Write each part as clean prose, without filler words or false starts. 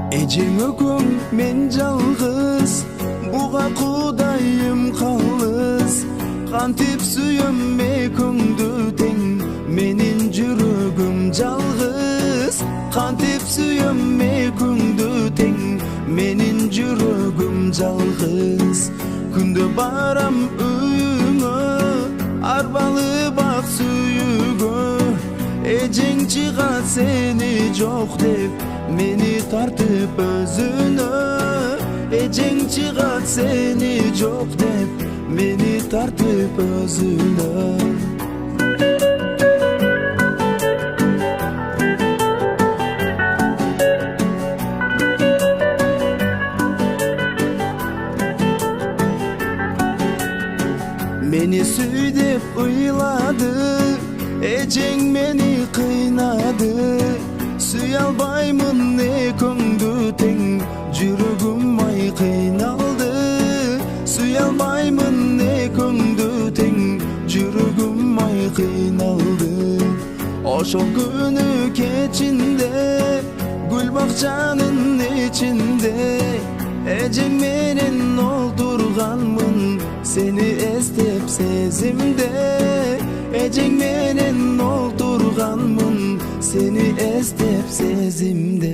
Эжең өкөң мен жалгыз, буга кудайым калыс. Кантип сүйөм экөөңдү тең, менин жүрөгүм жалгыз. Кантип сүйөм экөөңдү тең, менин жүрөгүм жалгыз. Күндө барам үйүңө, арбалы бак сүйүүгө. Эжең чыгат сени жок деп, мени тартып өзүнө. Эжең чыгат сени жок деп, мени тартып өзүнө. Meni süy dep ыйлады, эжең мени кыйнады. Süy албаймын экөөңдү тең, жүрөгүм ай кыйналды. Süy албаймын экөөңдү тең, жүрөгүм ай кыйналды. Ошол күнү кечинде, гүл бакчанын ичинде, эжең менен олтурганмын, seni эстеп сезимде. Эжең менен олтурганмын, seni эстеп сезимде.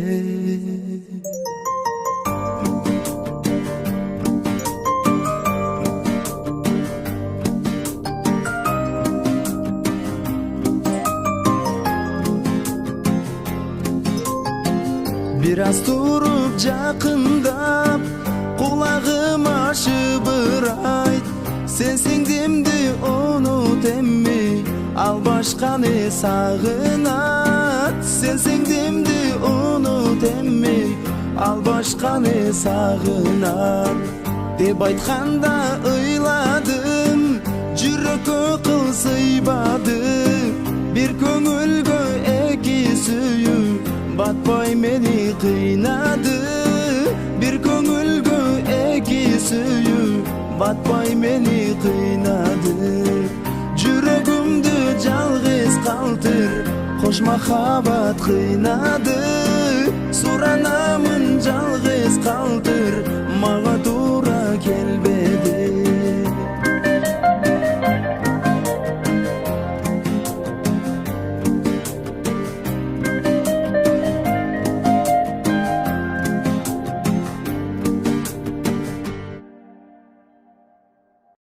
Bir az turup жакындап, кулагыма шыбыр айт. Сенсиң демди унут эмми, ал башканы сагынат. Сенсиң демди унут эмми, ал башканы сагынат. Деп айтканда ыйладым, жүрөккө кыл сыйбады. Бир көңүлгө эки сүйүү, батпай мени кыйнады. Бир көңүлгө эки сүйүү, батпай мени кыйнады. Жүрөгүмдү жалгыз калтыр, кош махабат кыйнады. Суранамын